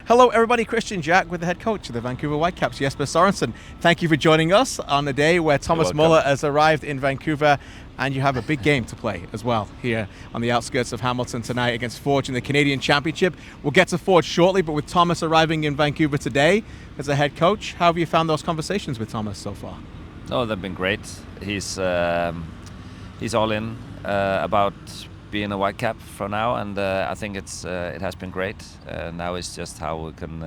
Hello everybody, Christian Jack with the head coach of the Vancouver Whitecaps, Jesper Sørensen. Thank you for joining us on the day where Thomas Müller has arrived in Vancouver, and you have a big game to play as well here on the outskirts of Hamilton tonight against Forge in the Canadian Championship. We'll get to Forge shortly, but with Thomas arriving in Vancouver today as a head coach, how have you found those conversations with Thomas so far? Oh, they've been great. He's all in about being a Whitecap for now, and I think it has been great. Now it's just how we can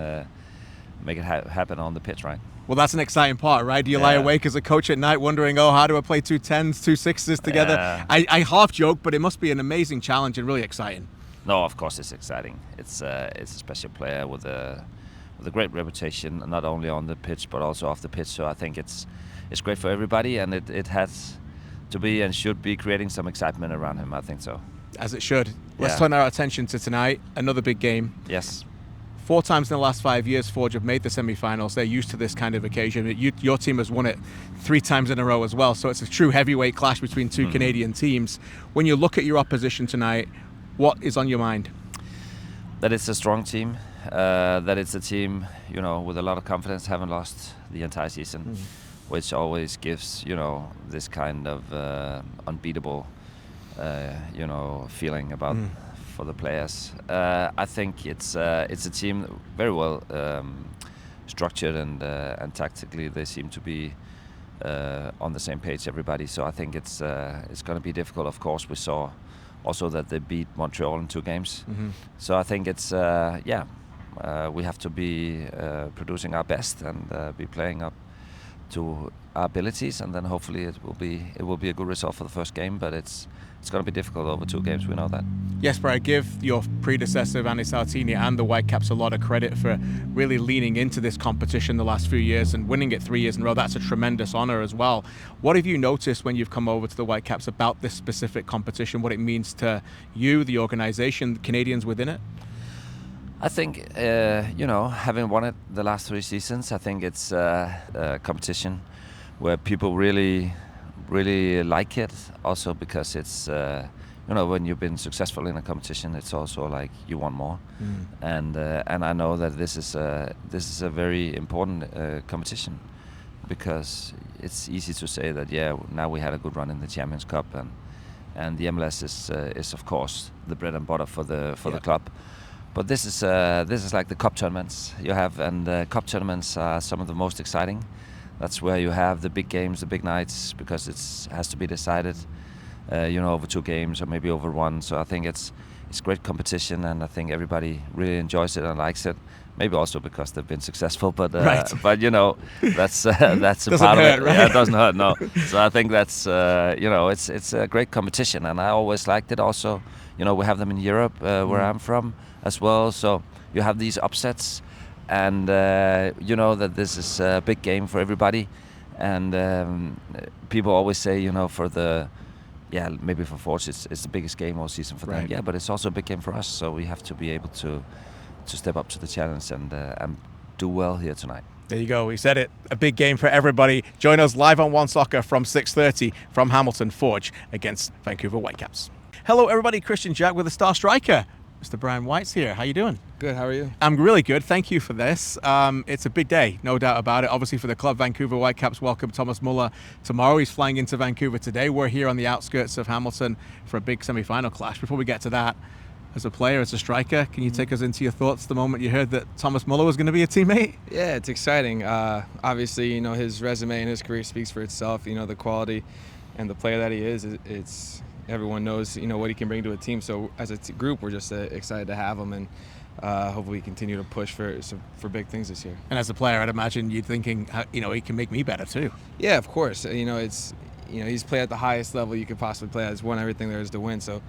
make it happen on the pitch, right? Well, that's an exciting part, right? Do you lie awake as a coach at night wondering, how do I play two 10s, two 6s together? I half joke, but it must be an amazing challenge and really exciting. No, of course it's exciting. It's a special player with a great reputation, not only on the pitch but also off the pitch. So I think it's great for everybody, and it has to be and should be creating some excitement around him. I think so. As it should. Let's turn our attention to tonight. Another big game. Yes. 4 times in the last 5 years, Forge have made the semi-finals. They're used to this kind of occasion. Your team has won it 3 times in a row as well. So it's a true heavyweight clash between two Canadian teams. When you look at your opposition tonight, what is on your mind? That it's a strong team. That it's a team, with a lot of confidence, haven't lost the entire season, which always gives, this kind of unbeatable, feeling about for the players. I think it's a team very well structured and tactically they seem to be on the same page, everybody. So I think it's going to be difficult. Of course, we saw also that they beat Montreal in 2 games. So I think it's we have to be producing our best and be playing up to our abilities, and then hopefully it will be a good result for the first game. But it's going to be difficult over 2 games. We know that. Jesper, I give your predecessor Andy Sartini and the Whitecaps a lot of credit for really leaning into this competition the last few years and winning it 3 years in a row. That's a tremendous honor as well. What have you noticed when you've come over to the Whitecaps about this specific competition? What it means to you, the organization, the Canadians within it? I think, having won it the last 3 seasons, I think it's a competition where people really like it. Also because it's, when you've been successful in a competition, it's also like you want more. And I know that this is a very important competition, because it's easy to say that now we had a good run in the Champions Cup, and the MLS is of course the bread and butter for the club. But this is like the cup tournaments you have, and cup tournaments are some of the most exciting. That's where you have the big games, the big nights, because it has to be decided, over 2 games or maybe over 1. So I think it's great competition, and I think everybody really enjoys it and likes it. Maybe also because they've been successful, but that's that's a part of it. Right? Yeah, it doesn't hurt, no. So I think that's it's a great competition, and I always liked it. Also, we have them in Europe, where I'm from as well. So you have these upsets, and that this is a big game for everybody. And people always say, maybe for Forge it's the biggest game all season for them. Yeah, but it's also a big game for us. So we have to be able to step up to the challenge and do well here tonight. There you go. We said it. A big game for everybody. Join us live on One Soccer from 6:30 from Hamilton. Forge against Vancouver Whitecaps. Hello, everybody. Christian Jack with the Star Striker. Mr. Brian White's here. How you doing? Good. How are you? I'm really good. Thank you for this. It's a big day, no doubt about it. Obviously for the club, Vancouver Whitecaps welcome Thomas Müller tomorrow. He's flying into Vancouver today. We're here on the outskirts of Hamilton for a big semi-final clash. Before we get to that, as a player, as a striker, can you take us into your thoughts the moment you heard that Thomas Müller was going to be a teammate? Yeah, it's exciting. Obviously, his resume and his career speaks for itself. The quality and the player that he is. It's everyone knows, what he can bring to a team. So as a group, we're just excited to have him, and hopefully continue to push for big things this year. And as a player, I'd imagine you're thinking, he can make me better too. Yeah, of course. He's played at the highest level you could possibly play. He's won everything there is to win. So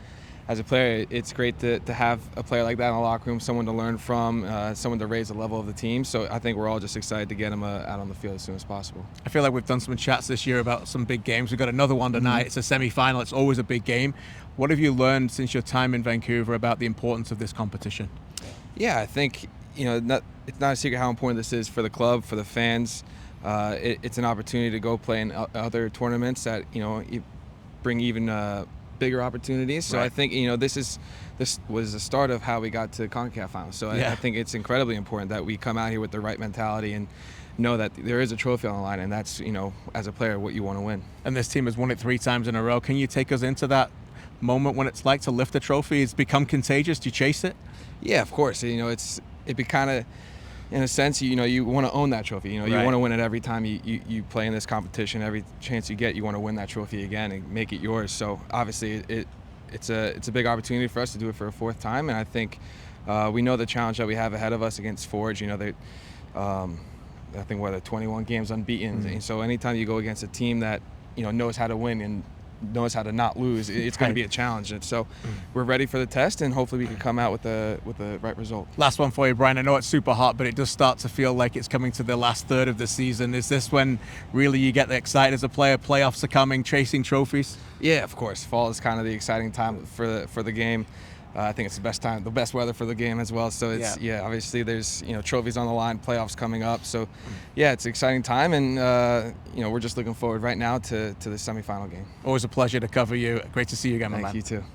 as a player, it's great to have a player like that in the locker room, someone to learn from, someone to raise the level of the team. So I think we're all just excited to get him out on the field as soon as possible. I feel like we've done some chats this year about some big games. We've got another one tonight. It's a semi-final. It's always a big game. What have you learned since your time in Vancouver about the importance of this competition? Yeah, I think it's not a secret how important this is for the club, for the fans. It's an opportunity to go play in other tournaments that bring even bigger opportunities. So Right. I think this was the start of how we got to CONCACAF finals. So Yeah. I think it's incredibly important that we come out here with the right mentality and know that there is a trophy on the line, and that's as a player what you want to win. And this team has won it 3 times in a row. Can you take us into that moment when it's like to lift a trophy? It's become contagious. Do you chase it? Yeah, of course. It be kind of, in a sense, you want to own that trophy. You Right. want to win it every time you play in this competition. Every chance you get, you want to win that trophy again and make it yours. So obviously, it's a big opportunity for us to do it for a 4th time, and I think we know the challenge that we have ahead of us against Forge. I think we're 21 games unbeaten, Mm-hmm. and so anytime you go against a team that knows how to win and knows how to not lose, it's going to be a challenge. And so we're ready for the test, and hopefully we can come out with the right result. Last one for you, Brian. I know it's super hot, but it does start to feel like it's coming to the last third of the season. Is this when really you get excited as a player? Playoffs are coming, chasing trophies? Yeah, of course. Fall is kind of the exciting time for the game. I think it's the best time, the best weather for the game as well. So it's obviously there's trophies on the line, playoffs coming up. So yeah, it's an exciting time, and we're just looking forward right now to the semifinal game. Always a pleasure to cover you. Great to see you again, my man. Thank you too.